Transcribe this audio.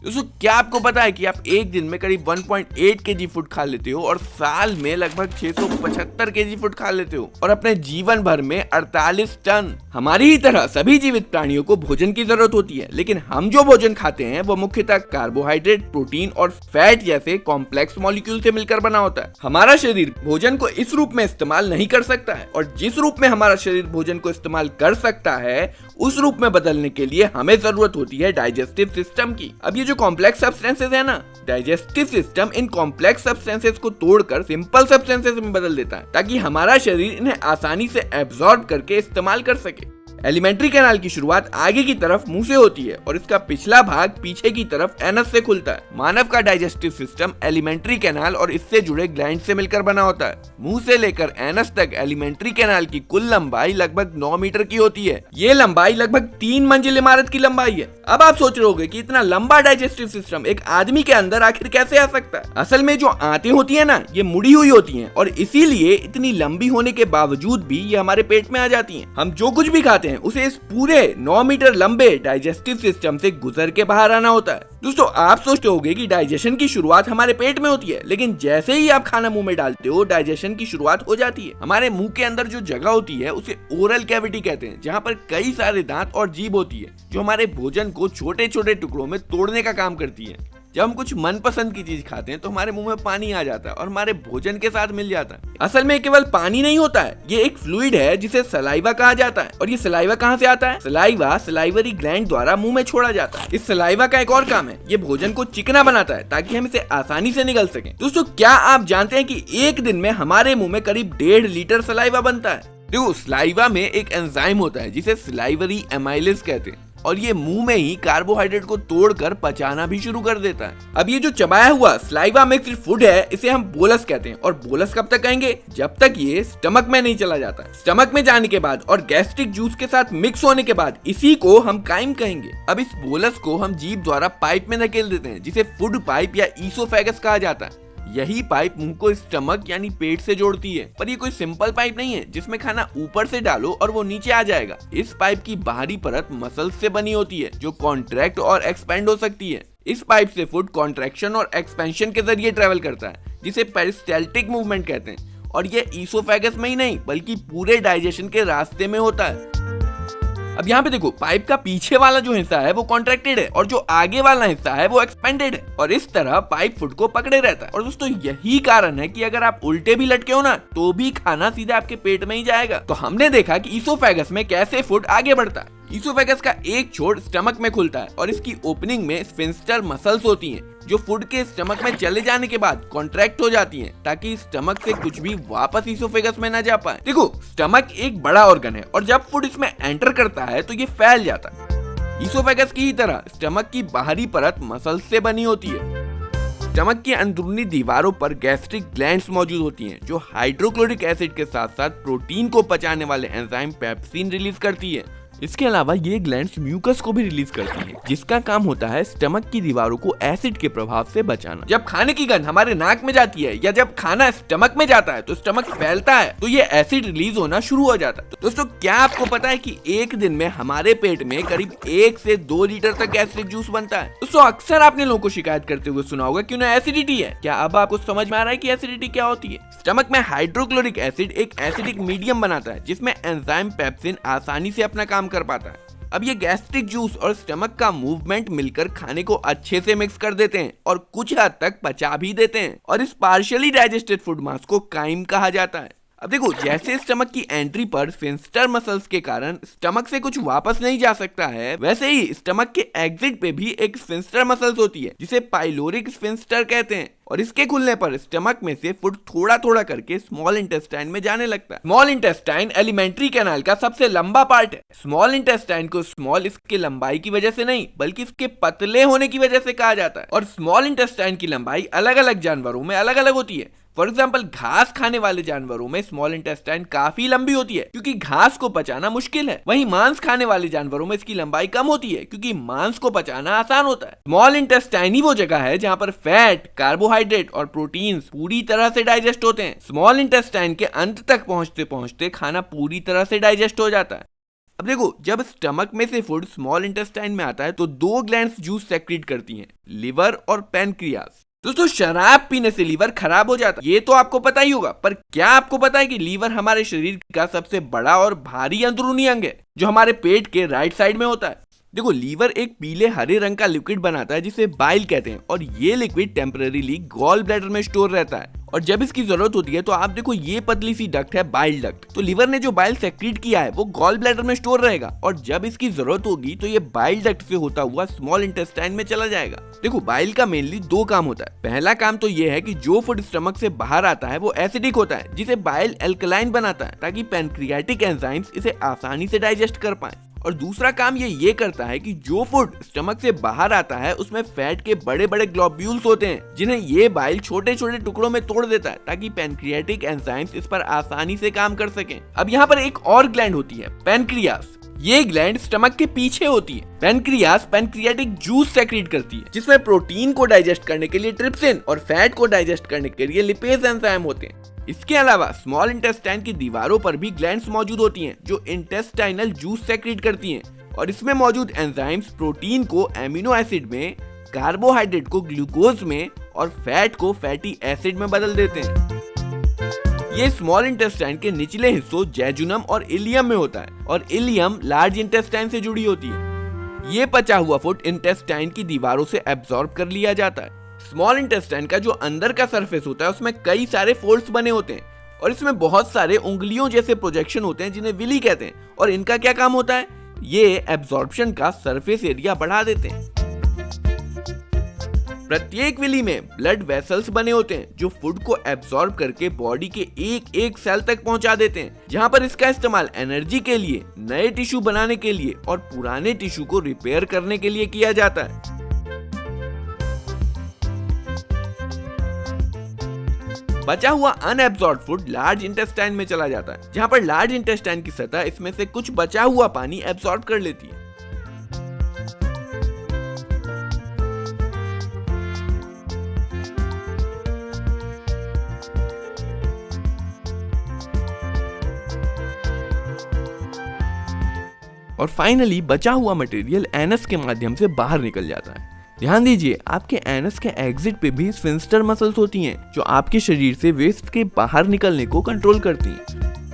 दोस्तों क्या आपको पता है कि आप एक दिन में करीब 1.8 केजी फूड खा लेते हो और साल में लगभग 675 केजी फूड खा लेते हो और अपने जीवन भर में 48 टन। हमारी ही तरह सभी जीवित प्राणियों को भोजन की जरूरत होती है, लेकिन हम जो भोजन खाते हैं वो मुख्यतः कार्बोहाइड्रेट, प्रोटीन और फैट जैसे कॉम्प्लेक्स मॉलिक्यूल से मिलकर बना होता है। हमारा शरीर भोजन को इस रूप में इस्तेमाल नहीं कर सकता है और जिस रूप में हमारा शरीर भोजन को इस्तेमाल कर सकता है उस रूप में बदलने के लिए हमें जरूरत होती है डाइजेस्टिव सिस्टम की। अब ये जो कॉम्प्लेक्स सब्सटेंसेस है ना, digestive system in complex substances को तोड़कर सिंपल सब्सटेंसेस में बदल देता है ताकि हमारा शरीर इन्हें आसानी से एब्जॉर्ब करके इस्तेमाल कर सके। एलिमेंट्री कैनाल की शुरुआत आगे की तरफ मुंह से होती है और इसका पिछला भाग पीछे की तरफ एनस से खुलता है। मानव का डाइजेस्टिव सिस्टम एलिमेंट्री कैनाल और इससे जुड़े ग्लैंड से मिलकर बना होता है। मुंह से लेकर एनस तक एलिमेंट्री कैनाल की कुल लंबाई लगभग 9 मीटर की होती है। ये लंबाई लगभग 3 मंजिल इमारत की लंबाई है। अब आप सोच रहे होंगे कि इतना लंबा डाइजेस्टिव सिस्टम एक आदमी के अंदर आखिर कैसे आ सकता है। असल में जो आंतें होती है ना, ये मुड़ी हुई होती हैं और इसीलिए इतनी लंबी होने के बावजूद भी ये हमारे पेट में आ जाती हैं। हम जो कुछ भी खाते हैं उसे इस पूरे 9 मीटर लंबे डाइजेस्टिव सिस्टम से गुजर के बाहर आना होता है। दोस्तों आप सोचते होंगे कि डाइजेशन की शुरुआत हमारे पेट में होती है, लेकिन जैसे ही आप खाना मुंह में डालते हो डाइजेशन की शुरुआत हो जाती है। हमारे मुंह के अंदर जो जगह होती है उसे ओरल कैविटी कहते हैं, जहाँ पर कई सारे दांत और जीभ होती है जो हमारे भोजन को छोटे छोटे टुकड़ों में तोड़ने का काम करती है। जब हम कुछ मनपसंद की चीज खाते हैं तो हमारे मुंह में पानी आ जाता है और हमारे भोजन के साथ मिल जाता है। असल में केवल पानी नहीं होता है, ये एक फ्लूइड है जिसे सलाइवा कहा जाता है। और ये सलाइवा कहाँ से आता है? सलाइवा सलाइवरी ग्लैंड द्वारा मुंह में छोड़ा जाता है। इस सलाइवा का एक और काम है, ये भोजन को चिकना बनाता है ताकि हम इसे आसानी से निगल सकें। दोस्तों क्या आप जानते हैं कि एक दिन में हमारे मुंह में करीब 1.5 लीटर सलाइवा बनता है? देखो सलाइवा में एक एंजाइम होता है जिसे सलाइवरी एमाइलेज कहते हैं और ये मुंह में ही कार्बोहाइड्रेट को तोड़कर पचाना भी शुरू कर देता है। अब ये जो चबाया हुआ सलाइवा मिक्स्ड फूड है इसे हम बोलस कहते हैं और बोलस कब तक कहेंगे? जब तक ये स्टमक में नहीं चला जाता। स्टमक में जाने के बाद और गैस्ट्रिक जूस के साथ मिक्स होने के बाद इसी को हम काइम कहेंगे। अब इस बोलस को हम जीभ द्वारा पाइप में धकेल देते हैं जिसे फूड पाइप या ईसोफेगस कहा जाता है। यही पाइप मुंह को स्टमक यानी पेट से जोड़ती है, पर ये कोई सिंपल पाइप नहीं है जिसमें खाना ऊपर से डालो और वो नीचे आ जाएगा। इस पाइप की बाहरी परत मसल्स से बनी होती है जो कॉन्ट्रैक्ट और एक्सपेंड हो सकती है। इस पाइप से फूड कॉन्ट्रैक्शन और एक्सपेंशन के जरिए ट्रेवल करता है जिसे पेरिस्टाल्टिक मूवमेंट कहते हैं और ये ईसोफेगस में ही नहीं बल्कि पूरे डाइजेशन के रास्ते में होता है। अब यहाँ पे देखो, पाइप का पीछे वाला जो हिस्सा है वो कॉन्ट्रैक्टेड है और जो आगे वाला हिस्सा है वो एक्सपेंडेड है और इस तरह पाइप फूड को पकड़े रहता है। और दोस्तों यही कारण है कि अगर आप उल्टे भी लटके हो ना तो भी खाना सीधा आपके पेट में ही जाएगा। तो हमने देखा कि ईसोफेगस में कैसे फूड आगे बढ़ता है। ईसोफेगस का एक छोर स्टमक में खुलता है और इसकी ओपनिंग में स्फिंक्टर मसल्स होती हैं जो फूड के स्टमक में चले जाने के बाद कॉन्ट्रैक्ट हो जाती हैं ताकि स्टमक से कुछ भी वापस ईसोफेगस में न जा पाए। देखो स्टमक एक बड़ा ऑर्गन है और जब फूड इसमें एंटर करता है तो ये फैल जाता है। ईसोफेगस की ही तरह स्टमक की बाहरी परत मसल्स से बनी होती है। स्टमक की अंदरूनी दीवारों पर गैस्ट्रिक ग्लैंड्स मौजूद होती हैं जो हाइड्रोक्लोरिक एसिड के साथ साथ प्रोटीन को पचाने वाले एंजाइम पेप्सिन रिलीज करती है। इसके अलावा ये ग्लैंड्स म्यूकस को भी रिलीज करती हैं जिसका काम होता है स्टमक की दीवारों को एसिड के प्रभाव से बचाना। जब खाने की गंध हमारे नाक में जाती है या जब खाना स्टमक में जाता है तो स्टमक फैलता है तो ये एसिड रिलीज होना शुरू हो जाता है। तो दोस्तों क्या आपको पता है कि एक दिन में हमारे पेट में करीब 1 से 2 लीटर तक गैस्ट्रिक जूस बनता है? दोस्तों अक्सर आपने लोगों को शिकायत करते हुए सुना होगा कि उन्हें एसिडिटी है। क्या अब आपको समझ में आ रहा है कि एसिडिटी क्या होती है? स्टमक में हाइड्रोक्लोरिक एसिड एक एसिडिक मीडियम बनाता है जिसमें एंजाइम पेप्सिन आसानी से अपना काम कर पाता है। अब ये गैस्ट्रिक जूस और स्टमक का मूवमेंट मिलकर खाने को अच्छे से मिक्स कर देते हैं और कुछ हद तक पचा भी देते हैं और इस पार्शियली डाइजेस्टेड फूड मास को काइम कहा जाता है। अब देखो जैसे स्टमक की एंट्री पर स्फिंक्टर मसल्स के कारण स्टमक से कुछ वापस नहीं जा सकता है, वैसे ही स्टमक के एग्जिट पे भी एक स्फिंक्टर मसल्स होती है जिसे पाइलोरिक स्फिंक्टर कहते हैं और इसके खुलने पर स्टमक में से फूड थोड़ा थोड़ा करके स्मॉल इंटेस्टाइन में जाने लगता है। स्मॉल इंटेस्टाइन एलिमेंट्री कैनाल का सबसे लंबा पार्ट है। स्मॉल इंटेस्टाइन को स्मॉल इसके लंबाई की वजह से नहीं बल्कि इसके पतले होने की वजह से कहा जाता है और स्मॉल इंटेस्टाइन की लंबाई अलग अलग जानवरों में अलग अलग होती है। फॉर एग्जाम्पल घास खाने वाले जानवरों में स्मॉल इंटेस्टाइन काफी लंबी होती है क्योंकि घास को पचाना मुश्किल है। वहीं मांस खाने वाले जानवरों में इसकी लंबाई कम होती है क्योंकि मांस को पचाना आसान होता है। स्मॉल इंटेस्टाइन ही वो जगह है जहाँ पर फैट, कार्बोहाइड्रेट और प्रोटीन्स पूरी तरह से डाइजेस्ट होते हैं। स्मॉल इंटेस्टाइन के अंत तक पहुंचते पहुंचते खाना पूरी तरह से डाइजेस्ट हो जाता है। अब देखो, जब स्टमक में से फूड स्मॉल इंटेस्टाइन में आता है तो दो ग्लैंड्स जूस सेक्रेट करती हैं, लिवर और पैनक्रियास। दोस्तों, शराब पीने से लीवर खराब हो जाता है, ये तो आपको पता ही होगा, पर क्या आपको पता है कि लीवर हमारे शरीर का सबसे बड़ा और भारी अंदरूनी अंग है, जो हमारे पेट के राइट साइड में होता है। देखो, लीवर एक पीले हरे रंग का लिक्विड बनाता है जिसे बाइल कहते हैं, और ये लिक्विड टेम्परेरीली गॉल ब्लैडर में स्टोर रहता है, और जब इसकी जरूरत होती है तो आप देखो ये पतली सी डक्ट है बाइल डक्ट। तो लीवर ने जो बाइल सेक्रेट किया है वो गॉल ब्लैडर में स्टोर रहेगा, और जब इसकी जरूरत होगी तो ये बाइल डक्ट से होता हुआ स्मॉल इंटेस्टाइन में चला जाएगा। देखो, बाइल का मेनली दो काम होता है। पहला काम तो ये है कि जो फूड स्टमक से बाहर आता है वो एसिडिक होता है, जिसे बाइल एल्कलाइन बनाता है ताकि पैनक्रियाटिक एंजाइम्स इसे आसानी से डाइजेस्ट कर पाए। और दूसरा काम ये करता है कि जो फूड स्टमक से बाहर आता है उसमें फैट के बड़े बड़े ग्लोब्यूल्स होते हैं, जिन्हें ये बाइल छोटे छोटे टुकड़ों में तोड़ देता है ताकि पैनक्रियाटिक एंजाइम्स इस पर आसानी से काम कर सकें। अब यहाँ पर एक और ग्लैंड होती है, पैनक्रियास। ये ग्लैंड स्टमक के पीछे होती है। पैनक्रियास पैनक्रियाटिक जूस सेक्रेट करती है, जिसमें प्रोटीन को डाइजेस्ट करने के लिए ट्रिप्सिन और फैट को डाइजेस्ट करने के लिए लिपेज एंजाइम होते हैं। इसके अलावा स्मॉल इंटेस्टाइन की दीवारों पर भी ग्लैंड्स मौजूद होती हैं जो इंटेस्टाइनल जूस सेक्रेट करती हैं, और इसमें मौजूद एंजाइम्स प्रोटीन को एमिनो एसिड में, कार्बोहाइड्रेट को ग्लूकोज में और फैट को फैटी एसिड में बदल देते हैं। ये स्मॉल इंटेस्टाइन के निचले हिस्सों जेजुनम और इलियम में होता है, और इलियम लार्ज इंटेस्टाइन से जुड़ी होती है। ये पचा हुआ फूड इंटेस्टाइन की दीवारों से एब्जॉर्ब कर लिया जाता है। स्मॉल इंटेस्टाइन का जो अंदर का सरफेस होता है उसमें कई सारे फोल्ड्स बने होते हैं, और इसमें बहुत सारे उंगलियों जैसे प्रोजेक्शन होते हैं जिन्हें विली कहते हैं, और इनका क्या काम होता है, ये एब्जॉर्प्शन का सरफेस एरिया बढ़ा देते हैं। प्रत्येक विली में ब्लड वेसल्स बने होते हैं जो फूड को एब्जॉर्ब करके बॉडी के एक एक सेल तक पहुंचा देते हैं, जहां पर इसका इस्तेमाल एनर्जी के लिए, नए टिश्यू बनाने के लिए और पुराने टिश्यू को रिपेयर करने के लिए किया जाता है। बचा हुआ अनएब्सॉर्ब्ड फूड लार्ज इंटेस्टाइन में चला जाता है, जहां पर लार्ज इंटेस्टाइन की सतह इसमें से कुछ बचा हुआ पानी एब्सॉर्ब कर लेती है। और फाइनली बचा हुआ मटेरियल एनस के माध्यम से बाहर निकल जाता है। ध्यान दीजिए, आपके एनस के एग्जिट पे भी स्फिंक्टर मसल्स होती हैं जो आपके शरीर से वेस्ट के बाहर निकलने को कंट्रोल करती हैं।